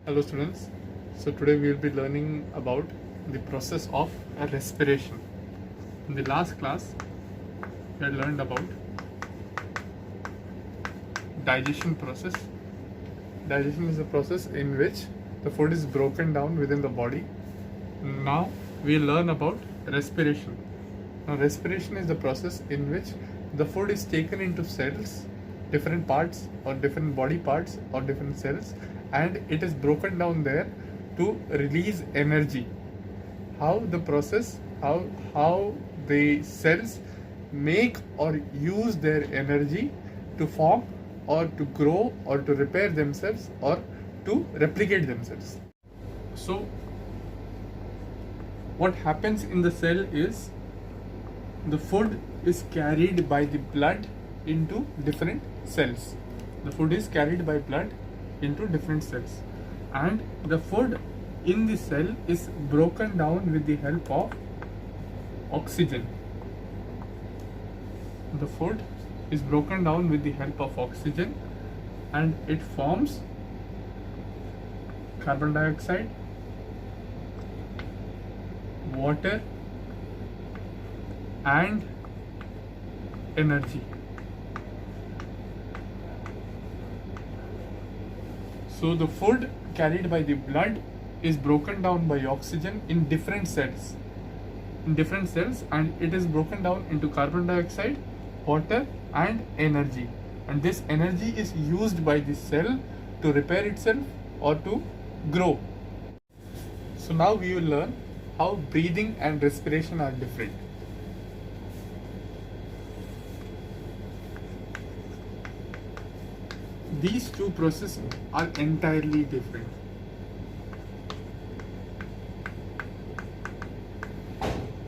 Hello students. So today we will be learning about the process of respiration. In the last class we had learned about digestion process. Digestion is a process in which the food is broken down within the body. Now we learn about respiration. Now respiration is the process in which the food is taken into cells, different parts or different body parts or different cells, and it is broken down there to release energy. How the process, how the cells make or use their energy to form or to grow or to repair themselves or to replicate themselves. So what happens in the cell is the food is carried by the blood into different cells. The food is carried by blood into different cells, and the food in the cell is broken down with the help of oxygen. The food is broken down with the help of oxygen, and it forms carbon dioxide, water, and energy. So the food carried by the blood is broken down by oxygen in different cells. And it is broken down into carbon dioxide, water, and energy. And this energy is used by the cell to repair itself or to grow. So now we will learn how breathing and respiration are different. These two processes are entirely different.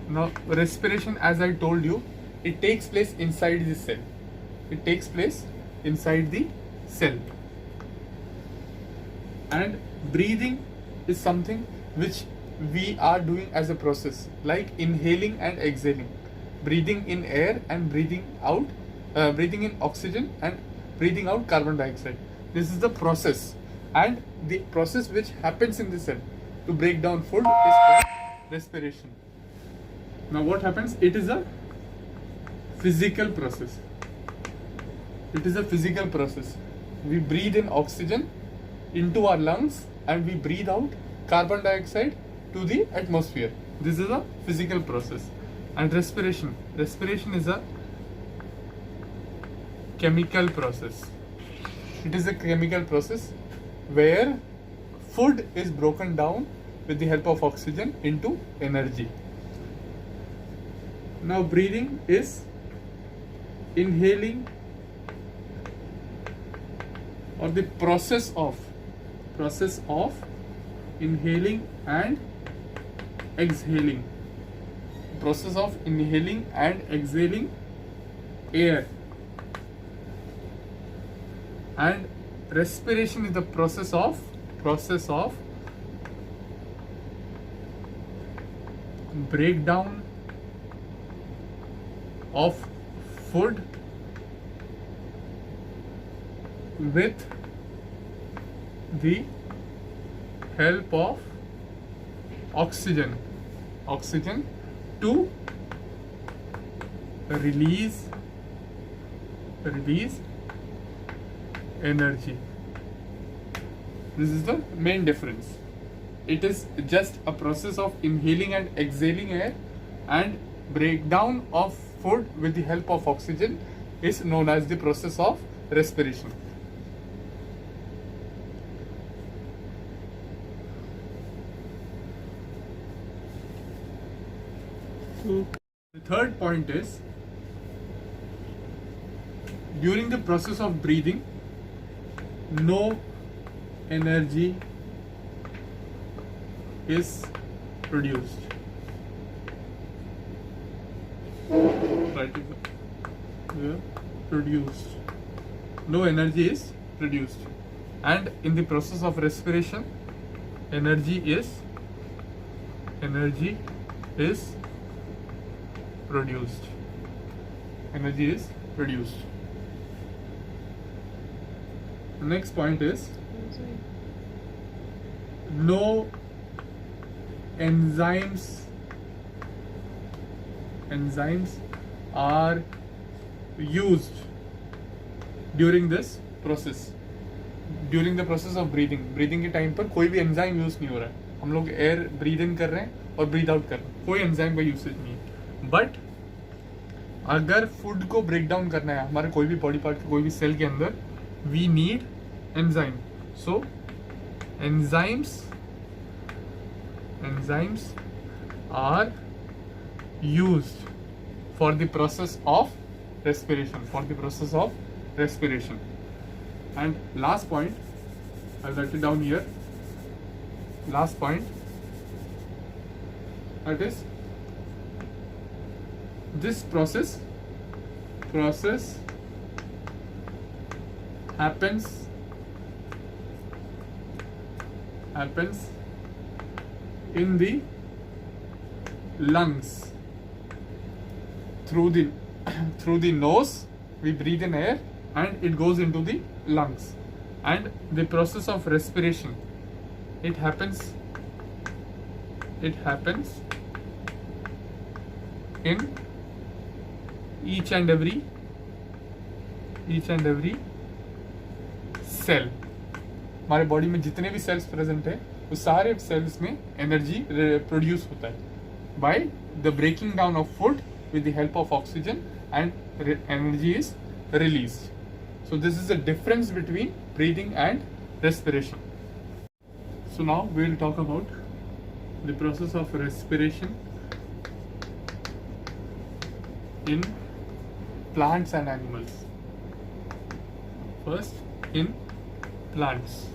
Now, respiration, as I told you, it takes place inside the cell. It takes place inside the cell. And breathing is something which we are doing as a process, like inhaling and exhaling, breathing in air and breathing out, breathing in oxygen and breathing out carbon dioxide. This is the process, and the process which happens in the cell to break down food is called respiration. Now what happens? It is a physical process. It is a physical process. We breathe in oxygen into our lungs and we breathe out carbon dioxide to the atmosphere. This is a physical process. And respiration is a chemical process. It is a chemical process where food is broken down with the help of oxygen into energy. Now breathing is inhaling, or the process of inhaling and exhaling. Process of inhaling and exhaling air. And respiration is the process of breakdown of food with the help of oxygen to release energy. This is the main difference. It is just a process of inhaling and exhaling air, and breakdown of food with the help of oxygen is known as the process of respiration. So the third point is, during the process of breathing, no energy is produced. Write it here. Produced. No energy is produced. And in the process of respiration, energy is produced. Energy is produced. The next point is no enzymes are used during this process. During the process of breathing के time पर कोई भी enzyme use नहीं हो रहा है. हम लोग एयर ब्रीद इन कर रहे हैं और ब्रीद आउट कर रहे हैं, कोई एंजाइम का यूसेज नहीं है. बट अगर फूड को ब्रेक डाउन करना है हमारे कोई भी बॉडी पार्ट के कोई भी सेल के अंदर, we need enzyme. So enzymes are used for the process of respiration. And last point, I'll write it down here. Last point, that is, this process happens in the lungs. Through the nose we breathe in air and it goes into the lungs. And the process of respiration, it happens in each and every cell. हमारे body में जितने भी cells present है उस सारे sales में energy produce होता है by the breaking down of food with the help of oxygen, and energy is released. So this is the difference between breathing and respiration. So now we will talk about the process of respiration in plants and animals. First, in plants.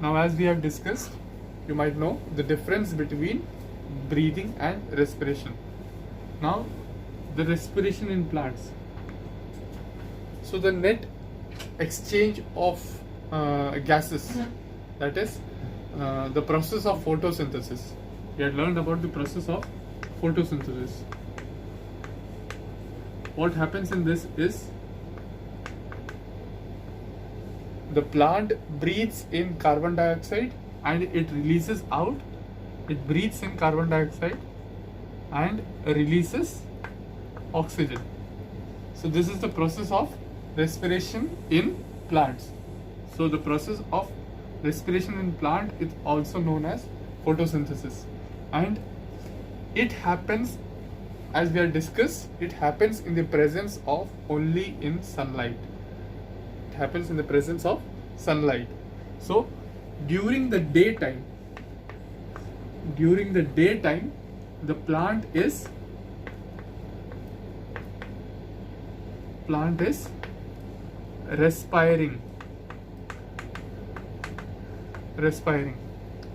Now, as we have discussed, you might know the difference between breathing and respiration. Now, the respiration in plants. So the net exchange of gases, that is the process of photosynthesis. We had learned about the process of photosynthesis. What happens in this is the plant breathes in carbon dioxide and it releases out. It breathes in carbon dioxide and releases oxygen. So this is the process of respiration in plants. So the process of respiration in plant is also known as photosynthesis, and it happens, as we have discussed, it happens in the presence of only in sunlight. It happens in the presence of sunlight. So during the daytime, the plant is respiring,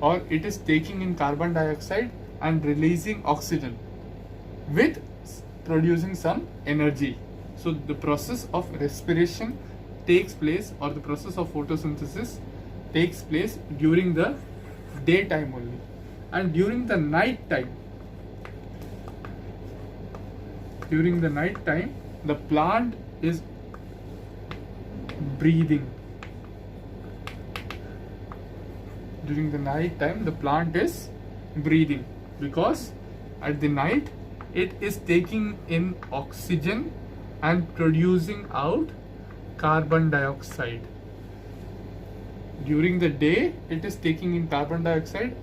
or it is taking in carbon dioxide and releasing oxygen with producing some energy. So the process of respiration takes place, or the process of photosynthesis takes place during the daytime only. And during the night time, the plant is breathing. During the night time, the plant is breathing because at the night it is taking in oxygen and producing out carbon dioxide. During the day, it is taking in carbon dioxide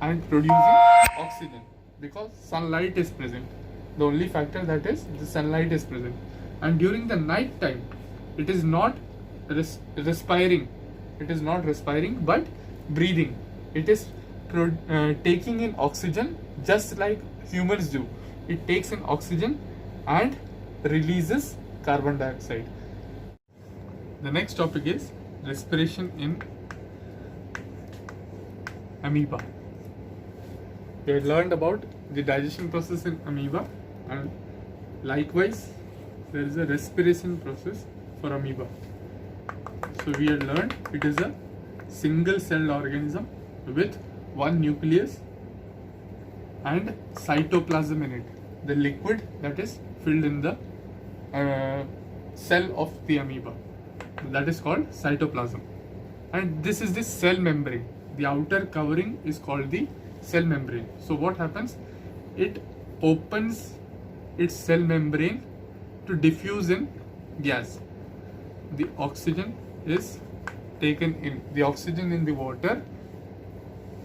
and producing oxygen because sunlight is present. The only factor that is the sunlight is present. And during the night time, it is not respiring. It is not respiring, but breathing. It is taking in oxygen just like humans do. It takes in oxygen and releases carbon dioxide. The next topic is respiration in amoeba. We had learned about the digestion process in amoeba, and likewise there is a respiration process for amoeba. So we had learned it is a single celled organism with one nucleus and cytoplasm in it, the liquid that is filled in the cell of the amoeba, that is called cytoplasm. and this is the cell membrane. The outer covering is called the cell membrane. So what happens? It opens its cell membrane to diffuse in gas. The oxygen is taken in. The oxygen in the water,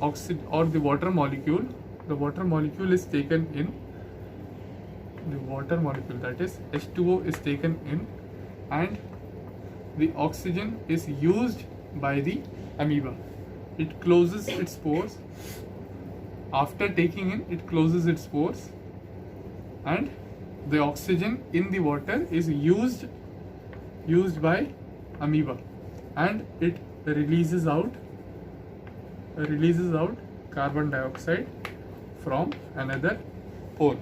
or the water molecule, the water molecule is taken in. The water molecule, that is H2O, is taken in, and the oxygen is used by the amoeba. It closes its pores. After taking in, it closes its pores, and the oxygen in the water is used by amoeba, and it releases out carbon dioxide from another pore,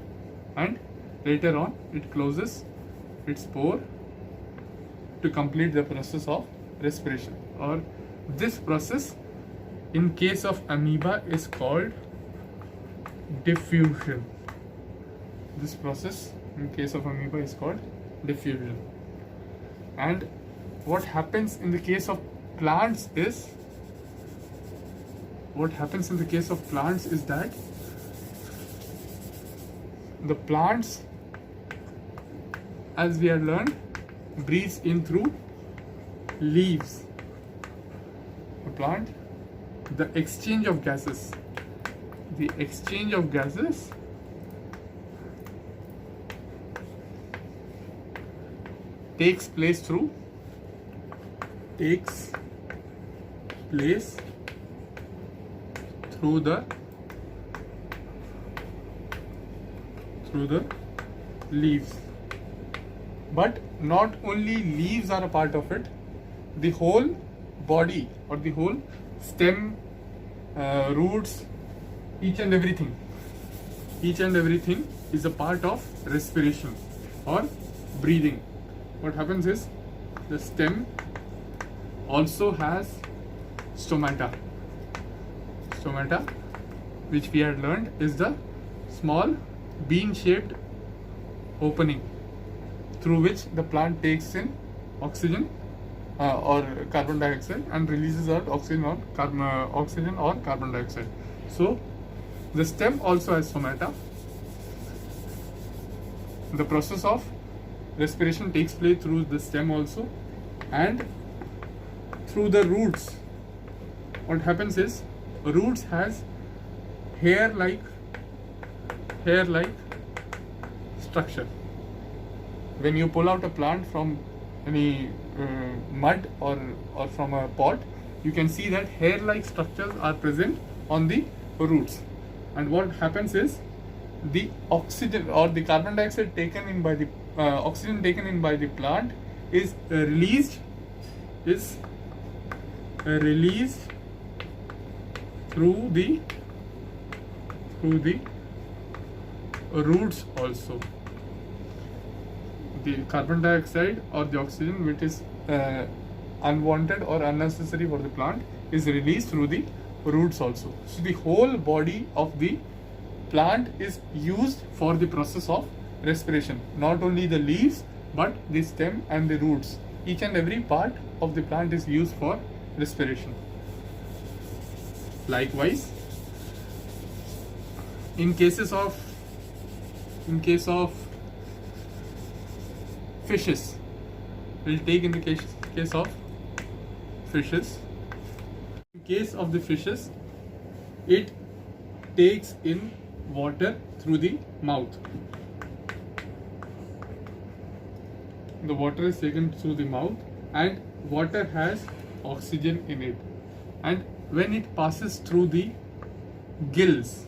and later on it closes its pore to complete the process of respiration. Or this process in case of amoeba is called diffusion. This process in case of amoeba is called diffusion. And what happens in the case of plants is that the plants, as we have learned, breathes in through leaves. The plant, the exchange of gases takes place through the leaves. But not only leaves are a part of it, the whole body or the whole stem, roots, each and everything is a part of respiration or breathing. What happens is the stem also has stomata, which we had learned is the small bean-shaped opening through which the plant takes in oxygen or carbon dioxide and releases out oxygen or carbon dioxide. So the stem also has stomata. The process of respiration takes place through the stem also, and through the roots. What happens is roots has hair-like structure. When you pull out a plant from any mud or from a pot, you can see that hair-like structures are present on the roots. And what happens is the oxygen or the carbon dioxide taken in by the oxygen taken in by the plant is released through the roots also. The carbon dioxide or the oxygen which is unwanted or unnecessary for the plant is released through the roots also. So the whole body of the plant is used for the process of respiration. Not only the leaves but the stem and the roots. Each and every part of the plant is used for respiration. Likewise, in case of fishes, we'll take in the case of fishes. In case of the fishes, it takes in water through the mouth. The water is taken through the mouth, and water has oxygen in it, and when it passes through the gills,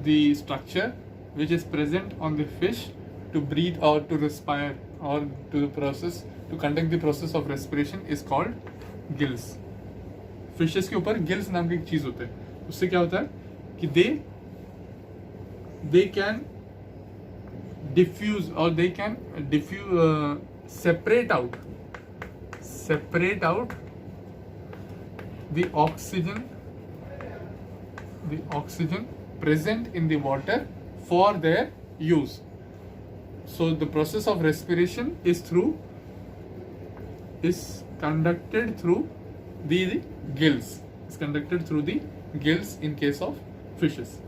the structure which is present on the fish to breathe or to respire or to conduct the process of respiration is called gills. Fishes के ऊपर gills नाम की एक चीज होता है. उससे क्या होता है कि they can diffuse or they can separate out the oxygen present in the water for their use. So the process of respiration is through is conducted through the gills. Is conducted through the gills in case of fishes.